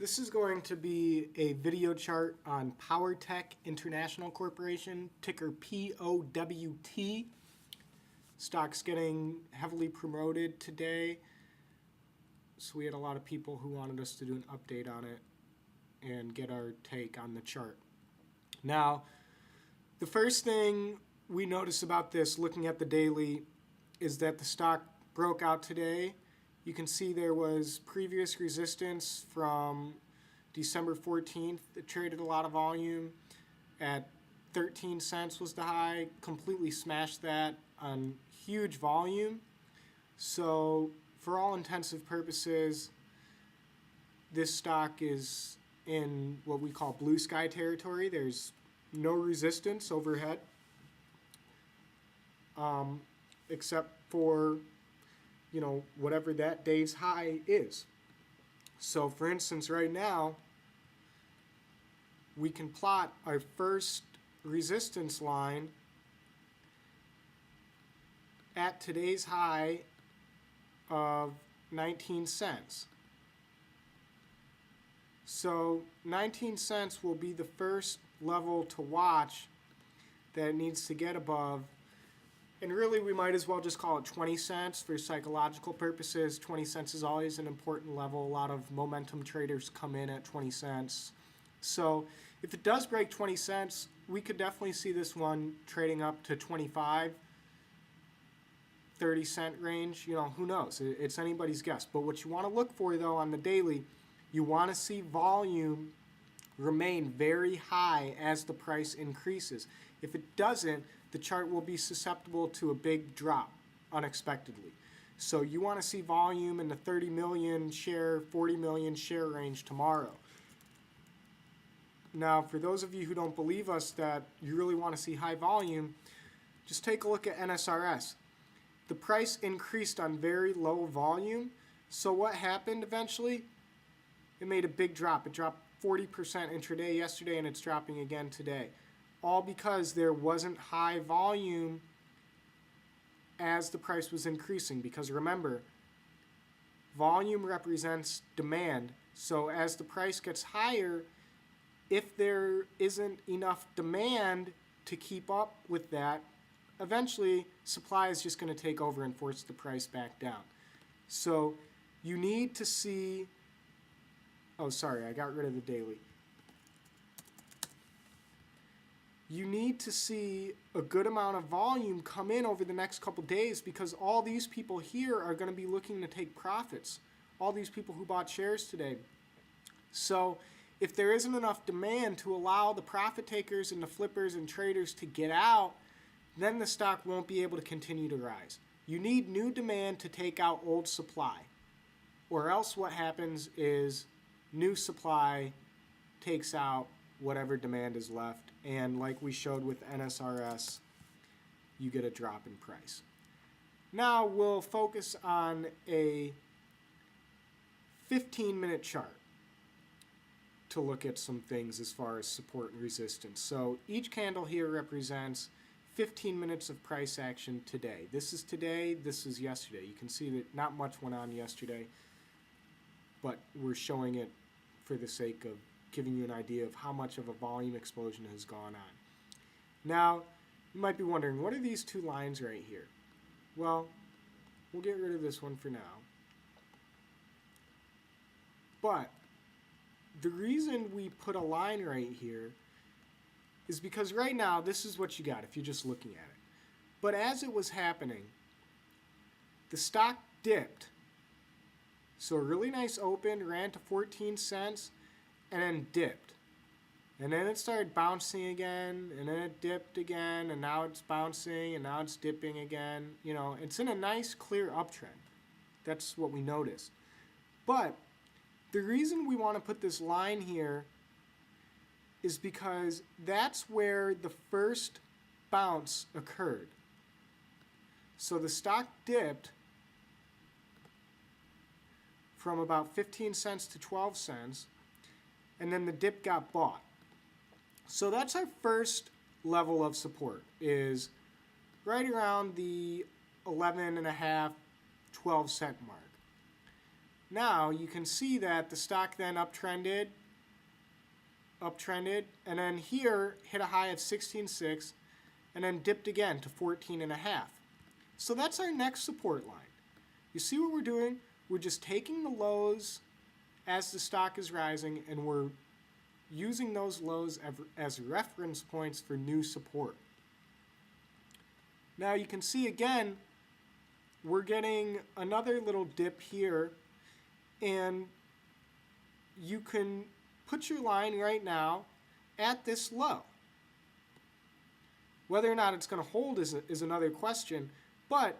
This is going to be a video chart on POWT International Corporation, ticker POWT. Stock's getting heavily promoted today, so we had a lot of people who wanted us to do an update on it and get our take on the chart. Now, the first thing we notice about this, looking at the daily, is that the stock broke out today. You can see there was previous resistance from December 14th. It traded a lot of volume at 13 cents was the high, completely smashed that on huge volume. So for all intensive purposes, this stock is in what we call blue sky territory. There's no resistance overhead, except for whatever that day's high is. So for instance, right now, we can plot our first resistance line at today's high of 19 cents. So 19 cents will be the first level to watch that it needs to get above. And really, we might as well just call it 20 cents for psychological purposes. 20 cents is always an important level. A lot of momentum traders come in at 20 cents. So if it does break 20 cents, we could definitely see this one trading up to 25, 30 cent range. Who knows? It's anybody's guess. But what you want to look for, though, on the daily, you want to see volume remain very high as the price increases. If it doesn't, the chart will be susceptible to a big drop unexpectedly. So you want to see volume in the 30 million share, 40 million share range tomorrow. Now, for those of you who don't believe us that you really want to see high volume, just take a look at NSRS. The price increased on very low volume. So what happened eventually? It made a big drop. It dropped 40% intraday yesterday, and it's dropping again today. All because there wasn't high volume as the price was increasing. Because remember, volume represents demand. So as the price gets higher, if there isn't enough demand to keep up with that, eventually supply is just going to take over and force the price back down. So you need to see, oh sorry, I got rid of the daily. You need to see a good amount of volume come in over the next couple days, because all these people here are going to be looking to take profits. All these people who bought shares today. So if there isn't enough demand to allow the profit takers and the flippers and traders to get out, then the stock won't be able to continue to rise. You need new demand to take out old supply, or else what happens is new supply takes out whatever demand is left, and like we showed with NSRS, you get a drop in price. Now we'll focus on a 15-minute chart to look at some things as far as support and resistance. So each candle here represents 15 minutes of price action today. This is today, this is yesterday. You can see that not much went on yesterday, but we're showing it for the sake of giving you an idea of how much of a volume explosion has gone on. Now, you might be wondering, what are these two lines right here? Well, we'll get rid of this one for now. But the reason we put a line right here is because right now, this is what you got if you're just looking at it. But as it was happening, the stock dipped. So a really nice open, ran to 14 cents, and then dipped. And then it started bouncing again, and then it dipped again, and now it's bouncing, and now it's dipping again. It's in a nice, clear uptrend. That's what we noticed. But the reason we want to put this line here is because that's where the first bounce occurred. So the stock dipped from about 15 cents to 12 cents, and then the dip got bought. So that's our first level of support, is right around the 11.5, 12 cent mark. Now you can see that the stock then uptrended, and then here hit a high of 16.6 and then dipped again to 14.5. So that's our next support line. You see what we're doing? We're just taking the lows as the stock is rising, and we're using those lows as reference points for new support. Now you can see again, we're getting another little dip here, and you can put your line right now at this low. Whether or not it's going to hold is another question, but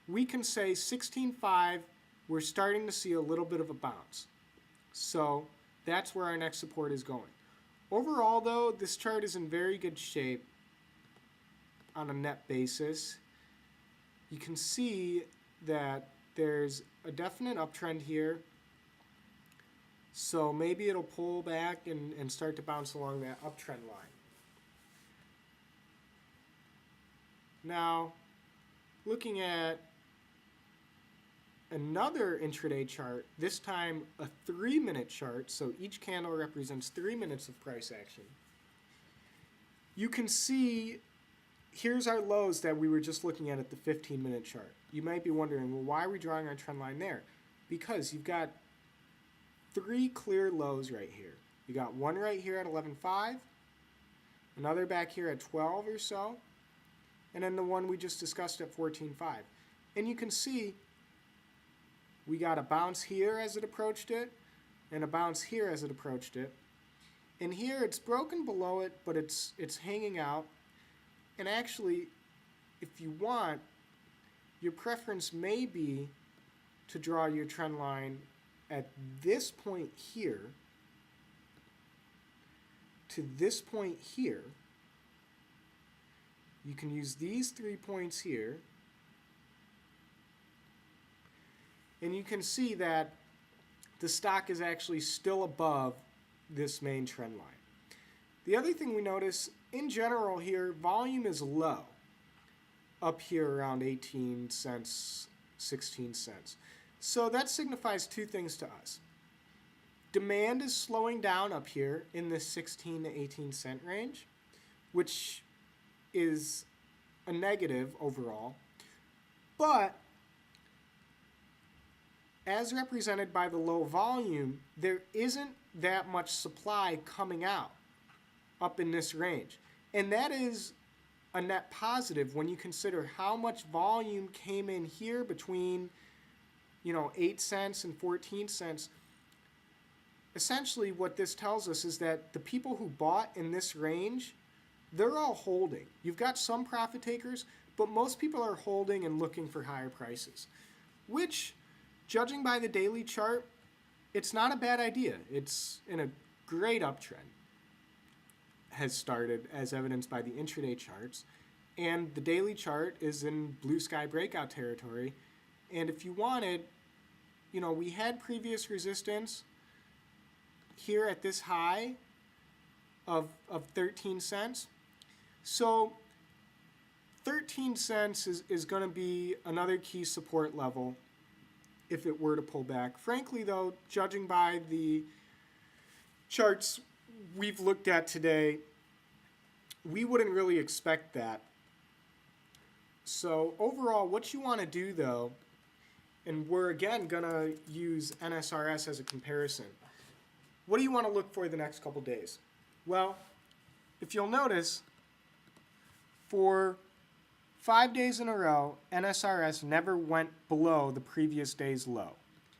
we can say 16.5, we're starting to see a little bit of a bounce. So that's where our next support is going. Overall though, this chart is in very good shape on a net basis. You can see that there's a definite uptrend here. So maybe it'll pull back and start to bounce along that uptrend line. Now, looking at another intraday chart, this time a 3-minute chart, so each candle represents 3 minutes of price action. You can see, here's our lows that we were just looking at the 15-minute chart. You might be wondering, well, why are we drawing our trend line there? Because you've got 3 clear lows right here. You got one right here at 11.5, another back here at 12 or so, and then the one we just discussed at 14.5. And you can see we got a bounce here as it approached it, and a bounce here as it approached it. And here it's broken below it, but it's hanging out. And actually, if you want, your preference may be to draw your trend line at this point here to this point here. You can use these 3 points here, and you can see that the stock is actually still above this main trend line. The other thing we notice, in general here, volume is low, up here around 18 cents, 16 cents. So that signifies 2 things to us. Demand is slowing down up here in this 16 to 18 cent range, which is a negative overall, but as represented by the low volume, there isn't that much supply coming out up in this range. And that is a net positive when you consider how much volume came in here between 8 cents and 14 cents. Essentially what this tells us is that the people who bought in this range, they're all holding. You've got some profit takers, but most people are holding and looking for higher prices, which, judging by the daily chart, it's not a bad idea. It's in a great uptrend. Has started, as evidenced by the intraday charts, and the daily chart is in blue sky breakout territory. And if you wanted, we had previous resistance here at this high of 13 cents. So 13 cents is going to be another key support level if it were to pull back. Frankly, though, judging by the charts we've looked at today, we wouldn't really expect that. So overall, what you want to do, though, and we're again going to use NSRS as a comparison, what do you want to look for the next couple days? Well, if you'll notice, for 5 days in a row, NSRS never went below the previous day's low.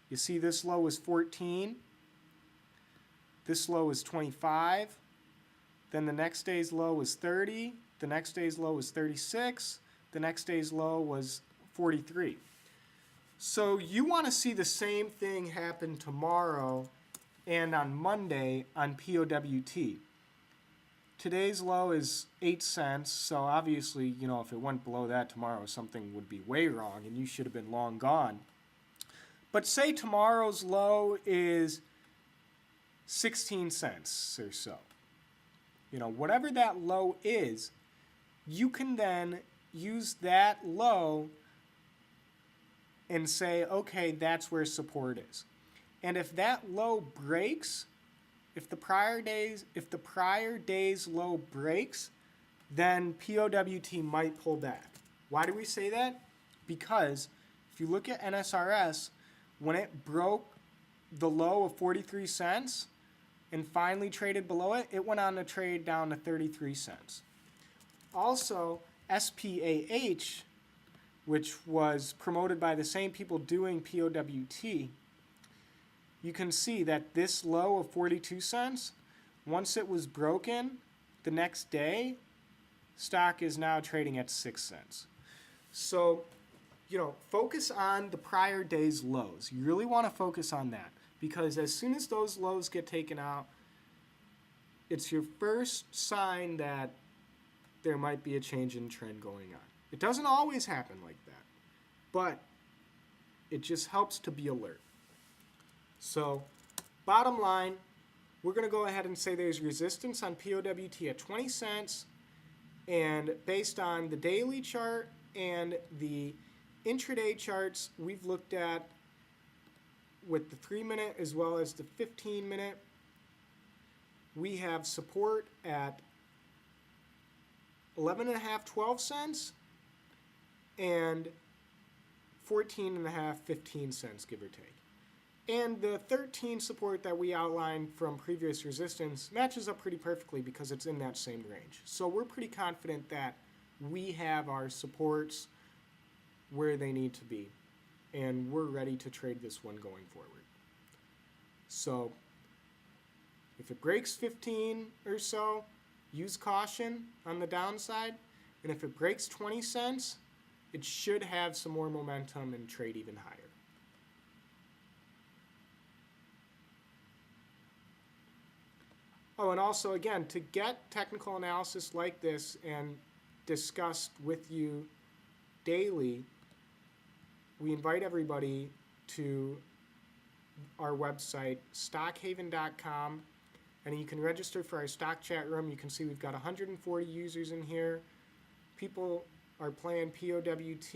You see this low was 14, this low was 25, then the next day's low was 30, the next day's low was 36, the next day's low was 43. So you want to see the same thing happen tomorrow and on Monday on POWT. Today's low is 8 cents, so obviously, if it went below that tomorrow, something would be way wrong and you should have been long gone. But say tomorrow's low is 16 cents or so. Whatever that low is, you can then use that low and say, okay, that's where support is. And if that low breaks, if the prior day's low breaks, then POWT might pull back. Why do we say that? Because if you look at NSRS, when it broke the low of 43 cents and finally traded below it, it went on to trade down to 33 cents. Also, SPAH, which was promoted by the same people doing POWT, you can see that this low of 42 cents, once it was broken, the next day, stock is now trading at 6 cents. So, focus on the prior day's lows. You really want to focus on that, because as soon as those lows get taken out, it's your first sign that there might be a change in trend going on. It doesn't always happen like that, but it just helps to be alert. So, bottom line, we're going to go ahead and say there's resistance on POWT at 20 cents, and based on the daily chart and the intraday charts we've looked at with the 3-minute as well as the 15-minute, we have support at 11.5, 12 cents, and 14.5, 15 cents, give or take. And the 13 support that we outlined from previous resistance matches up pretty perfectly because it's in that same range. So we're pretty confident that we have our supports where they need to be, and we're ready to trade this one going forward. So if it breaks 15 or so, use caution on the downside, and if it breaks 20 cents, it should have some more momentum and trade even higher. Oh, and also, again, to get technical analysis like this and discussed with you daily, we invite everybody to our website, stockhaven.com, and you can register for our stock chat room. You can see we've got 140 users in here. People are playing POWT.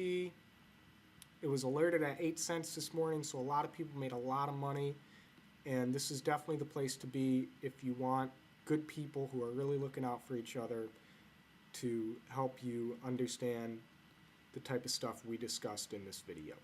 It was alerted at 8 cents this morning, so a lot of people made a lot of money. And this is definitely the place to be if you want good people who are really looking out for each other to help you understand the type of stuff we discussed in this video.